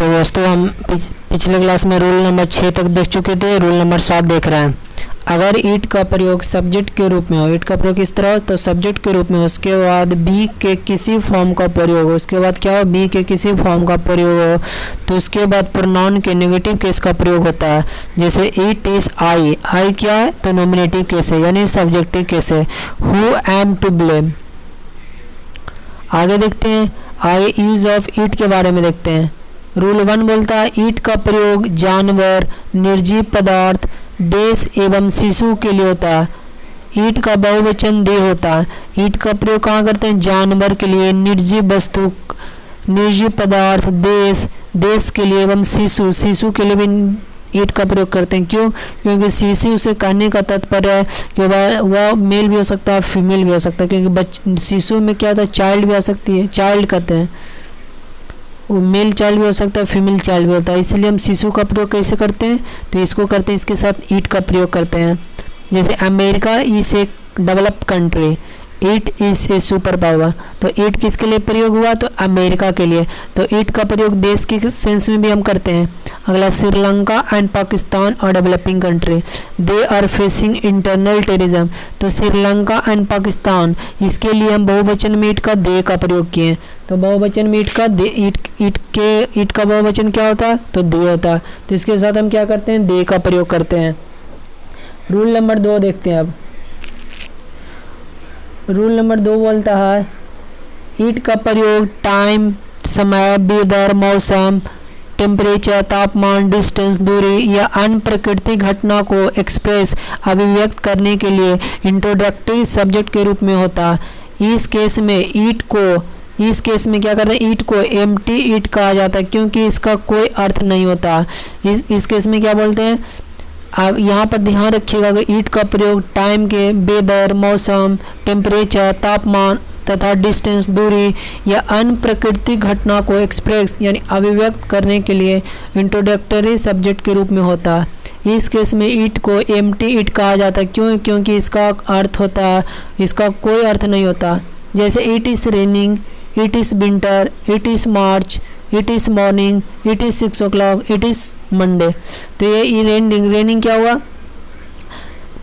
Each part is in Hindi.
तो दोस्तों हम पिछले क्लास में रूल नंबर 6 तक देख चुके थे, रूल नंबर 7 देख रहे हैं। अगर ईट का प्रयोग सब्जेक्ट के रूप में हो, ईट का प्रयोग किस तरह हो तो सब्जेक्ट के रूप में, उसके बाद बी के किसी फॉर्म का प्रयोग हो, उसके बाद क्या हो बी के किसी फॉर्म का प्रयोग हो, तो उसके बाद प्रोनाउन के नेगेटिव केस का प्रयोग होता है। जैसे इट इज आई, आई क्या है तो नॉमिनेटिव केस है यानी सब्जेक्टिव केस है। Who am to blame. आगे देखते हैं, आगे यूज ऑफ ईट के बारे में देखते हैं। रूल 1 बोलता है ईट का प्रयोग जानवर, निर्जीव पदार्थ, देश एवं शिशु के लिए होता है। ईट का बहुवचन दे होता है। ईट का प्रयोग कहाँ करते हैं? जानवर के लिए, निर्जीव वस्तु, निर्जीव पदार्थ, देश के लिए एवं शिशु के लिए भी ईट का प्रयोग करते हैं। क्यों? क्योंकि शिशु से कहने का तात्पर्य है कि वह मेल भी हो सकता है, फीमेल भी हो सकता है, क्योंकि शिशु में क्या होता है चाइल्ड भी आ सकती है, चाइल्ड कहते हैं, वो मेल चाइल्ड भी हो सकता है, फीमेल चाइल्ड भी होता है। इसलिए हम शिशु का प्रयोग कैसे करते हैं तो इसको करते हैं, इसके साथ ईट का प्रयोग करते हैं। जैसे America is a developed country, eat is a super power, तो ईट किसके लिए प्रयोग हुआ तो अमेरिका के लिए, तो ईट का प्रयोग देश के सेंस में भी हम करते हैं। अगला श्रीलंका एंड पाकिस्तान और developing country, they are facing internal terrorism, तो श्रीलंका एंड पाकिस्तान इसके लिए हम बहुवचन में ईट का दे का प्रयोग किए। तो बहुवचन में ईट का दे, ईट का बहुवचन क्या होता है तो दे होता है, तो इसके साथ हम क्या करते हैं दे का प्रयोग करते हैं। रूल नंबर 2 देखते हैं अब। रूल नंबर 2 बोलता है ईट का प्रयोग टाइम, समय, वेदर, मौसम, टेम्परेचर, तापमान, डिस्टेंस, दूरी या अन्य प्राकृतिक घटना को एक्सप्रेस अभिव्यक्त करने के लिए इंट्रोडक्टरी सब्जेक्ट के रूप में होता है। इस केस में क्या करते हैं ईट को एम्प्टी ईट कहा जाता है, क्योंकि इसका कोई अर्थ नहीं होता। इस केस में क्या बोलते हैं, अब यहाँ पर ध्यान रखिएगा कि ईट का प्रयोग टाइम के, वेदर, मौसम, टेम्परेचर, तापमान तथा डिस्टेंस, दूरी या अन्य प्राकृतिक घटना को एक्सप्रेस यानी अभिव्यक्त करने के लिए इंट्रोडक्टरी सब्जेक्ट के रूप में होता है। इस केस में ईट को एम्प्टी ईट कहा जाता है। क्यों? क्योंकि इसका अर्थ होता है, इसका कोई अर्थ नहीं होता। जैसे it is raining, it is winter, it is March, it is morning, it is 6 o'clock, it is Monday. तो ये रेनिंग क्या हुआ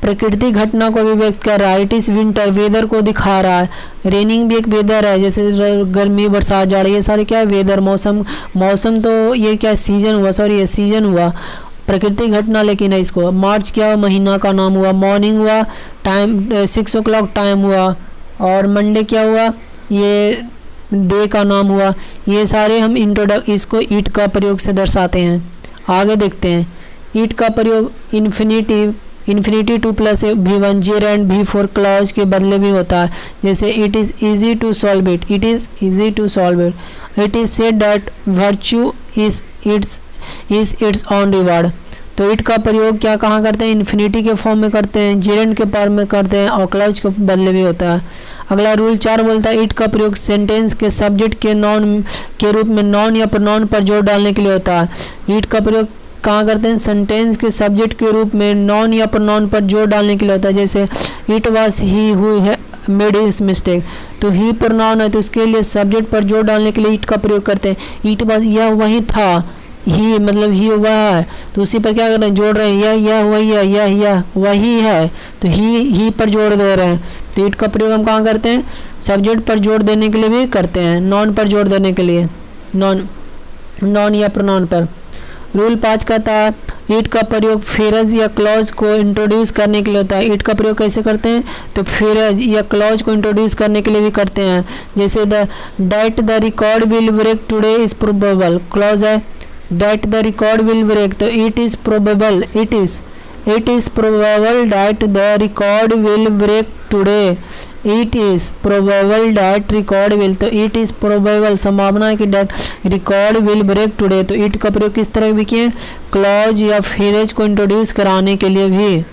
प्राकृतिक घटना को अभिव्यक्त कर रहा है। इट इज़ विंटर वेदर को दिखा रहा है। रेनिंग भी एक वेदर है, जैसे गर्मी, बरसात, जाड़, ये सारे क्या है वेदर, मौसम तो ये क्या सीजन हुआ, ये सीजन हुआ प्राकृतिक घटना लेकिन है इसको। मार्च क्या हुआ महीना का नाम हुआ, मॉर्निंग हुआ टाइम 6 o'clock टाइम हुआ, और मंडे क्या हुआ ये डे का नाम हुआ। ये सारे हम इसको ईट का प्रयोग से दर्शाते हैं। आगे देखते हैं ईट का प्रयोग infinity 2 plus V1 gerund V4 clause के बदले भी होता है। जैसे it is easy to solve it, it is easy to solve it, it is said that virtue is its own reward. तो इट का प्रयोग क्या कहाँ करते हैं इन्फिनिटी के फॉर्म में करते हैं, जेरेंड के फॉर्म में करते हैं, और क्लॉज के बदले भी होता है। अगला रूल 4 बोलता है ईट का प्रयोग सेंटेंस के सब्जेक्ट के नॉन के रूप में नॉन या प्रोनाउन पर जोर डालने के लिए होता है। ईट का प्रयोग कहाँ करते हैं सेंटेंस के सब्जेक्ट के रूप में नॉन या प्रोनाउन पर जोर डालने के लिए होता है। जैसे it was he who made his mistake, तो ही प्रोनाउन है तो उसके लिए सब्जेक्ट पर जोर डालने के लिए ईट का प्रयोग करते हैं। इट वाज यह वही था, ही मतलब ही हुआ है तो उसी पर क्या कर रहे हैं जोड़ रहे हैं, यह वही है, यह वही है तो ही पर जोड़ दे रहे हैं। तो ईट का प्रयोग हम कहाँ करते हैं सब्जेक्ट पर जोड़ देने के लिए भी करते हैं, नॉन पर जोड़ देने के लिए, नॉन या प्रोनाउन पर। रूल 5 कहता है ईट का प्रयोग फ्रेज या क्लॉज को इंट्रोड्यूस करने के लिए होता है। ईट का प्रयोग कैसे करते हैं तो फ्रेज या क्लॉज को इंट्रोड्यूस करने के लिए भी करते हैं। जैसे the record will break today is probable, clause है that the record will break, तो it is probable that the record will break today, it is probable that record will, तो it is probable संभावना है कि that record will break today। तो it का प्रयोग किस तरह भी किए क्लॉज या फ्रेज को इंट्रोड्यूस कराने के लिए भी।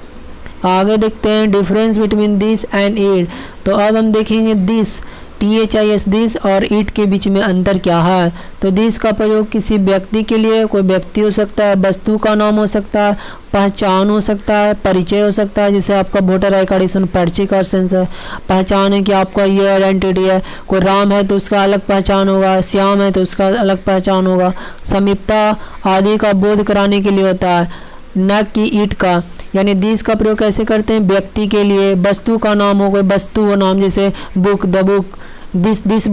आगे देखते हैं difference between this and it. तो अब हम देखेंगे दिस THIS दिस और इट के बीच में अंतर क्या है? तो दिस का प्रयोग किसी व्यक्ति के लिए, कोई व्यक्ति हो सकता है, वस्तु का नाम हो सकता है, पहचान हो सकता है, परिचय हो सकता है, जैसे आपका वोटर आई कार्ड इसमें परिचय का सेंस है, पहचान है कि आपका ये आइडेंटिटी है। कोई राम है तो उसका अलग पहचान होगा, श्याम है तो उसका अलग पहचान होगा। समीपता आदि का बोध कराने के लिए होता है, न कि ईट का। यानी दिस का प्रयोग कैसे करते हैं? व्यक्ति के लिए, वस्तु का नाम हो, कोई वस्तु हो नाम, जैसे book, the book, this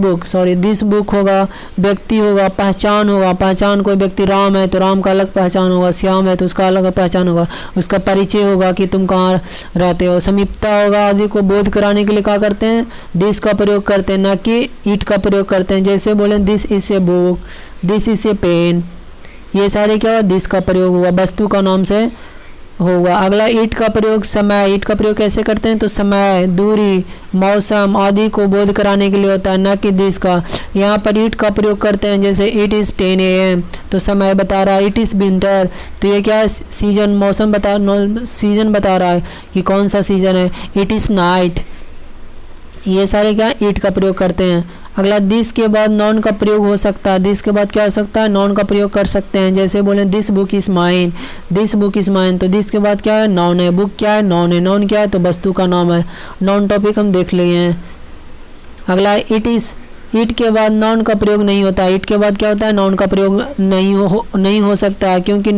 book होगा, व्यक्ति होगा, पहचान होगा, पहचान कोई व्यक्ति राम है तो राम का अलग पहचान होगा, श्याम है तो उसका अलग पहचान होगा, उसका परिचय होगा कि तुम कहाँ रहते हो। समीपता होगा आदि को बोध कराने के लिए क्या करते हैं? दिस का प्रयोग करते हैं, न कि ईट का प्रयोग करते हैं। जैसे बोले this is a book, this is a pen, ये सारे क्या हुआ? दिस का प्रयोग हुआ, वस्तु का नाम से होगा। अगला ईट का प्रयोग समय। ईट का प्रयोग कैसे करते हैं? तो समय, दूरी, मौसम आदि को बोध कराने के लिए होता है, न कि दिस का। यहाँ पर ईट का प्रयोग करते हैं, जैसे इट इज़ 10 AM तो समय बता रहा है। इट इज़ विंटर तो ये क्या है? सीजन, मौसम सीजन बता रहा है कि कौन सा सीजन है। इट इज़ नाइट, ये सारे क्या ईट का प्रयोग करते हैं। अगला दिस के बाद नॉन का प्रयोग हो सकता है। दिस के बाद क्या हो सकता है? नॉन का प्रयोग कर सकते हैं। जैसे बोले this book is mine, this book is mine तो दिस के बाद क्या है? नॉन है। बुक क्या है? नॉन है। नॉन क्या है? तो वस्तु का नाम है। नॉन टॉपिक हम देख लिए हैं। अगला इट इज़। इट के बाद नॉन का प्रयोग नहीं होता। इट के बाद क्या होता है? नॉन का प्रयोग नहीं हो सकता, क्योंकि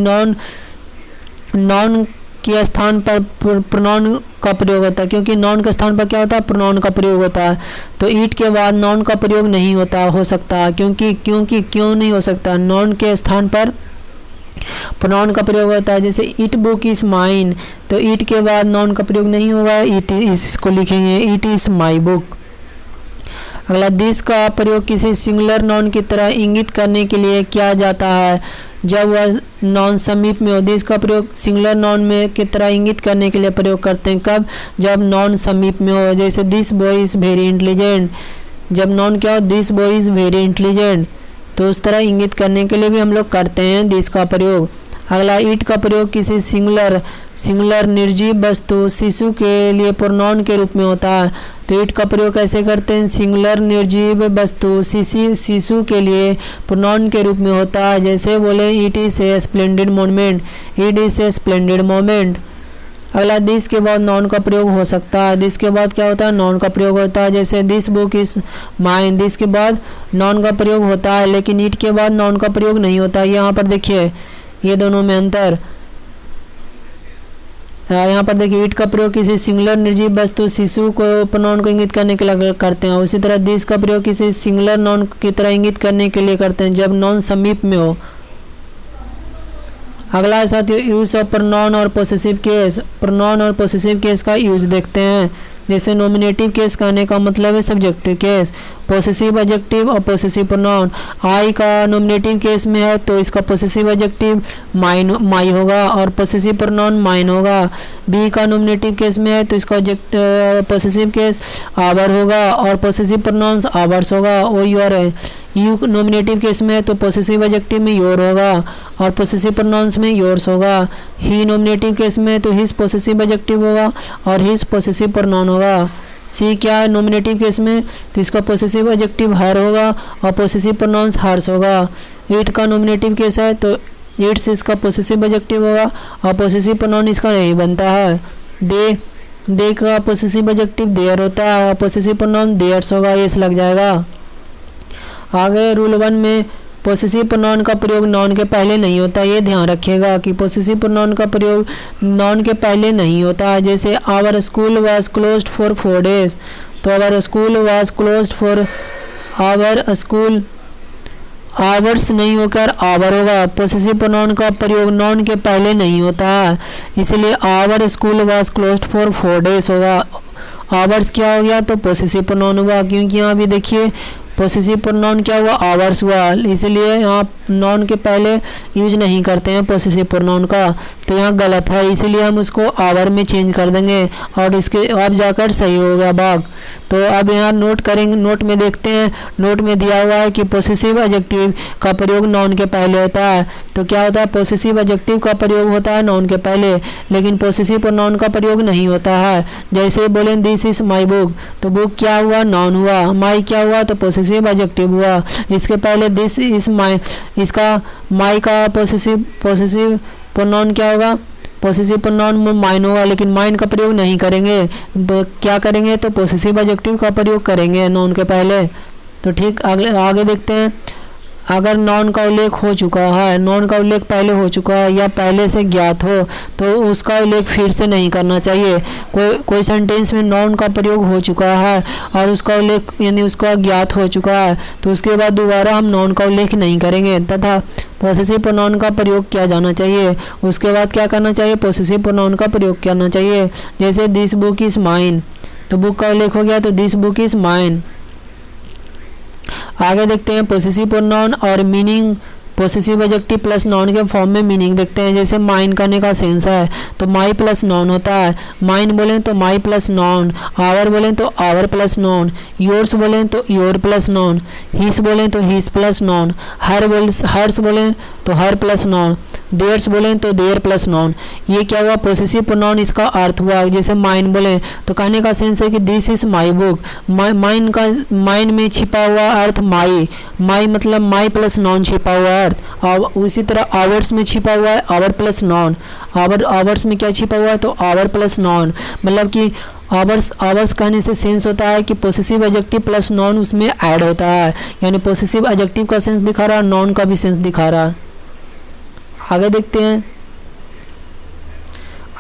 नॉन के स्थान पर प्रोनाउन का प्रयोग होता है, क्योंकि नॉन के स्थान पर क्या होता है? प्रोनाउन का प्रयोग होता है। तो ईट के बाद नॉन का प्रयोग नहीं हो सकता, क्यों नहीं हो सकता? नॉन के स्थान पर प्रोनाउन का प्रयोग होता है। जैसे इट बुक इज माइन तो ईट के बाद नॉन का प्रयोग नहीं होगा, इट इसको लिखेंगे इट इज माई बुक। अगला दिस का प्रयोग किसी सिंगुलर नॉन की तरह इंगित करने के लिए किया जाता है जब वह नॉन समीप में हो। दिस का प्रयोग सिंगुलर नॉन में की तरह इंगित करने के लिए प्रयोग करते हैं। कब? जब नॉन समीप में हो। जैसे this boy is very intelligent, जब नॉन क्या हो? This boy is very intelligent तो उस तरह इंगित करने के लिए भी हम लोग करते हैं दिस का प्रयोग। अगला ईट का प्रयोग किसी सिंगुलर निर्जीव वस्तु शिशु के लिए प्रोनाउन के रूप में होता है। तो ईट का प्रयोग कैसे करते हैं? सिंगुलर निर्जीव वस्तु शिशु के लिए प्रोनाउन के रूप में होता है। जैसे बोले it is a splendid moment, it is a splendid moment. अगला दिस के बाद नॉन का प्रयोग हो सकता है। दिस के बाद क्या होता है? नॉन का प्रयोग होता है। जैसे this book is mine, this के बाद नॉन का प्रयोग होता है, लेकिन ईट के बाद नॉन का प्रयोग नहीं होता। यहाँ पर देखिए ये दोनों में अंतर। यहाँ पर देखिए ईट का प्रयोग किसी सिंगुलर निर्जीव वस्तु शिशु को प्रोनाउन को इंगित करने के लिए करते हैं। उसी तरह दिस का प्रयोग किसी सिंगुलर नॉन की तरह इंगित करने के लिए करते हैं जब नॉन समीप में हो। अगला है साथियों यूज ऑफ प्रोनाउन और पोसेसिव केस। प्रोनाउन और पोसेसिव केस का यूज देखते हैं। जैसे नॉमिनेटिव केस कहने का मतलब है सब्जेक्टिव केस, पोसेसिव एडजेक्टिव और पोसेसिव प्रोनाउन। आई का नॉमिनेटिव केस में है तो इसका पोसेसिव एडजेक्टिव माई होगा और पोसेसिव प्रोनाउन माइन होगा। बी का नॉमिनेटिव केस में है तो इसका पोसेसिव केस आवर होगा और पोसेसिव प्रोनाउंस आवर्स होगा, वो योर है। यू नॉमिनेटिव केस में है तो पोसेसिव एडजेक्टिव में योर होगा और पोसेसिव प्रोनाउंस में योर्स होगा। ही नॉमिनेटिव केस में है तो हिज पोसेसिव एडजेक्टिव होगा और हिज पोसेसिव प्रोनाउन होगा। सी क्या है नॉमिनेटिव केस में तो इसका पोसेसिव एडजेक्टिव हर होगा और पोसेसिव प्रोनाउंस हर्स होगा। इट का नॉमिनेटिव केस है तो इट्स इसका पोसेसिव एडजेक्टिव होगा और पोसेसिव प्रोनाउन इसका नहीं बनता है। दे का पोसेसिव एडजेक्टिव देयर होता है और पोसेसिव प्रोनाउन देयर्स होगा, ये लग जाएगा। आगे रूल 1 में पोसेसिव प्रोनाउन का प्रयोग नॉन के पहले नहीं होता, ये ध्यान रखिएगा कि पोसेसिव प्रोनाउन का प्रयोग नॉन के पहले नहीं होता है। जैसे our school was closed for 4 days तो our school was closed for our school, ours नहीं होकर आवर होगा। पोसेसिव प्रोनाउन का प्रयोग नॉन के पहले नहीं होता है, इसलिए our school was closed for 4 days होगा। आवर्स क्या हो गया तो पोसेसिव प्रोनाउन होगा, क्योंकि यहाँ भी देखिए पोसेसिव प्रोनाउन क्या हुआ, आवर्स हुआ, इसलिए यहाँ नाउन के पहले यूज नहीं करते हैं पोसेसिव प्रोनाउन का, तो यहाँ गलत है, इसीलिए हम उसको आवर में चेंज कर देंगे और इसके अब जाकर सही हो गया भाग। तो अब यहाँ नोट करेंगे, नोट में देखते हैं, नोट में दिया हुआ है कि पोसेसिव एडजेक्टिव का प्रयोग नाउन के पहले होता है। तो क्या होता है, पोसेसिव एडजेक्टिव का प्रयोग होता है नाउन के पहले, लेकिन पोसेसिव प्रोनाउन का प्रयोग नहीं होता है। जैसे बोले दिस इज माई बुक, तो बुक क्या हुआ, नाउन हुआ, माई क्या हुआ, तो पोसेसिव एडजेक्टिव हुआ। इसके पहले दिस इज माई, इसका माई का पोसेसिव प्रोनाउन क्या होगा, पोसेसिव प्रोनाउन में माइन होगा, लेकिन माइन का प्रयोग नहीं करेंगे, क्या करेंगे, तो पोसेसिव एडजेक्टिव का प्रयोग करेंगे नाउन के पहले। तो ठीक, आगे देखते हैं। अगर नाउन का उल्लेख हो चुका है, नाउन का उल्लेख पहले हो चुका है या पहले से ज्ञात हो, तो उसका उल्लेख फिर से नहीं करना चाहिए। कोई सेंटेंस में नाउन का प्रयोग हो चुका है और उसका उल्लेख यानी उसका ज्ञात हो चुका है, तो उसके बाद दोबारा हम नाउन का उल्लेख नहीं करेंगे तथा पोसेसिव प्रोनाउन का प्रयोग किया जाना चाहिए। उसके बाद क्या करना चाहिए, पोसेसिव प्रोनाउन का प्रयोग करना चाहिए। जैसे दिस बुक इज़ माइन, तो बुक का उल्लेख हो गया तो दिस बुक इज़ माइन। आगे देखते हैं पोसेसिव प्रोनाउन और meaning, possessive adjective plus noun के फॉर्म में मीनिंग देखते हैं। जैसे माइन करने का सेंस है तो माई प्लस नाउन होता है, माइन बोलें तो माई प्लस नाउन, आवर बोलें तो आवर प्लस नाउन, योर्स बोलें तो योर प्लस नाउन, हिस बोलें तो हिस प्लस नाउन, हर्स बोलें तो हर प्लस नाउन, देयर्स बोलें तो देयर प्लस नाउन। ये क्या हुआ, पोसेसिव प्रोनाउन, इसका अर्थ हुआ। जैसे माइन बोलें तो कहने का सेंस है कि this is my book, mine में छिपा हुआ अर्थ माई, माई मतलब माई प्लस नाउन छिपा हुआ अर्थ। और उसी तरह आवर्स में छिपा हुआ है आवर प्लस नाउन, आवर्स में क्या छिपा हुआ है, तो आवर प्लस नाउन, मतलब कि आवर्स कहने से सेंस होता है कि पोसेसिव एडजेक्टिव प्लस नाउन उसमें ऐड होता है, यानी पोसेसिव एडजेक्टिव का सेंस दिखा रहा है, नाउन का भी सेंस दिखा रहा है। आगे देखते हैं।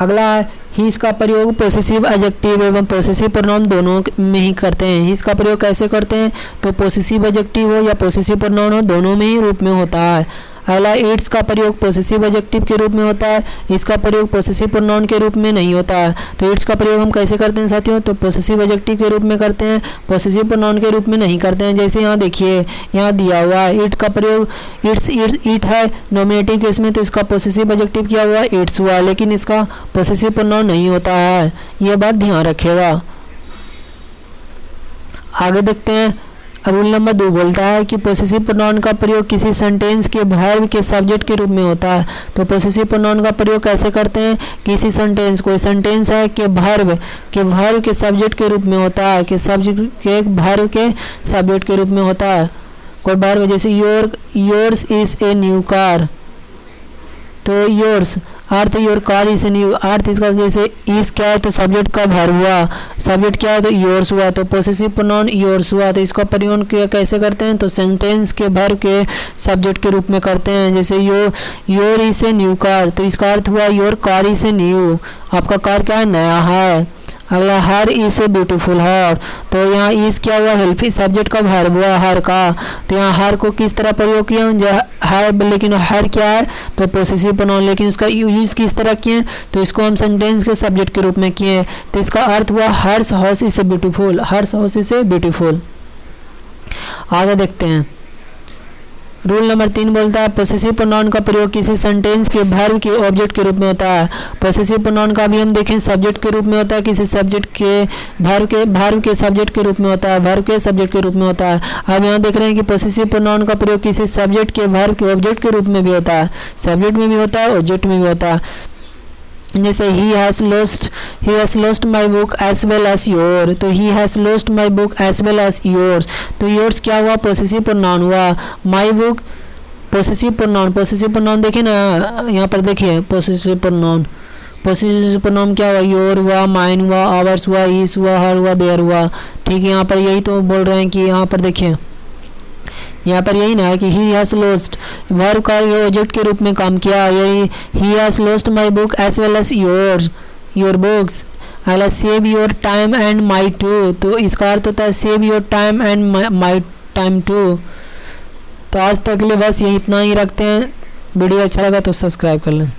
अगला है हिस का प्रयोग पोसेसिव एडजेक्टिव एवं पोसेसिव प्रोनाउन दोनों में ही करते हैं। हिस का प्रयोग कैसे करते हैं, तो पोसेसिव एडजेक्टिव हो या पोसेसिव प्रोनाउन हो, दोनों में ही रूप में होता है। अगला इट्स का प्रयोग पोसेसिव एडजेक्टिव के रूप में होता है, इसका प्रयोग पोसेसिव प्रोनाउन के रूप में नहीं होता है। तो इट्स का प्रयोग हम कैसे करते हैं साथियों, तो पोसेसिव एडजेक्टिव के रूप में करते हैं, पोसेसिव प्रोनाउन के रूप में नहीं करते हैं। जैसे यहाँ देखिए, यहाँ दिया हुआ है इट का प्रयोग, इट है नॉमिनेटिव केस में, तो इसका पोसेसिव एडजेक्टिव क्या हुआ, इट्स हुआ, लेकिन इसका पोसेसिव प्रोनाउन नहीं होता है, यह बात ध्यान रखिएगा। आगे देखते हैं। रूल नंबर 2 बोलता है कि पोसेसिव प्रोनाउन का प्रयोग किसी सेंटेंस के वर्ब के सब्जेक्ट के रूप में होता है। तो पोसेसिव प्रोनाउन का प्रयोग कैसे करते हैं, किसी सेंटेंस, कोई सेंटेंस है कि वर्ब के सब्जेक्ट के रूप में होता है, कि सब्जेक्ट के वर्ब के सब्जेक्ट के रूप में होता है। कोई वर्ब जैसे yours is a new car, तो योर्स अर्थ योर कार इज न्यू, अर्थ इसका जैसे इस क्या है तो सब्जेक्ट का वर्ब हुआ, सब्जेक्ट क्या है तो योर्स हुआ, तो पोसेसिव प्रोनाउन योर्स हुआ। तो इसका प्रयोग कैसे करते हैं, तो सेंटेंस के वर्ब के सब्जेक्ट के रूप में करते हैं। जैसे your is a new car, तो इसका अर्थ हुआ your car is a new, आपका कार क्या है, नया है। अगला हर इज ए ब्यूटीफुल हर, तो यहाँ इस क्या हुआ, हेल्पी सब्जेक्ट का वर्ब हुआ हर का, तो यहाँ हर को किस तरह प्रयोग किया, हर, लेकिन हर क्या है तो पोसेसिव प्रोनाउन, लेकिन उसका यूज किस तरह किए, तो इसको हम सेंटेंस के सब्जेक्ट के रूप में किए। तो इसका अर्थ हुआ hers house is a beautiful, hers house is a beautiful. आगे देखते हैं। रूल नंबर 3 बोलता है पोसेसिव प्रोनाउन का प्रयोग किसी सेंटेंस के वर्ब के ऑब्जेक्ट के रूप में होता है। पोसेसिव प्रोनाउन का भी हम देखें सब्जेक्ट के रूप में होता है, किसी सब्जेक्ट के वर्ब के सब्जेक्ट के रूप में होता है, वर्ब के सब्जेक्ट के रूप में होता है। अब यहाँ देख रहे हैं कि पोसेसिव प्रोनाउन का प्रयोग किसी सब्जेक्ट के वर्ब के ऑब्जेक्ट के रूप में भी होता है, सब्जेक्ट में भी होता है, ऑब्जेक्ट में भी होता है। जैसे he has lost my book as well as your, तो he has lost my book as well as yours, तो yours क्या हुआ, पोसेसिव प्रोनाउन हुआ। my book पोसेसिव प्रोनाउन देखें ना, यहाँ पर देखिए पोसेसिव प्रोनाउन क्या हुआ, योर हुआ, माइन हुआ, आवर्स हुआ, हिस हुआ, हर हुआ, देयर हुआ। ठीक है, यहाँ पर यही तो बोल रहे हैं कि यहाँ पर देखिए, यहाँ पर यही ना है कि ही हैज़ लॉस्ट वर्ब का ये ऑब्जेक्ट के रूप में काम किया, यही ही has lost my book as well as your books. अगला save your time and my too, तो इसका अर्थ होता है save your time and my time too. तो आज तक के लिए बस यही इतना ही रखते हैं। वीडियो अच्छा लगा तो सब्सक्राइब कर लें।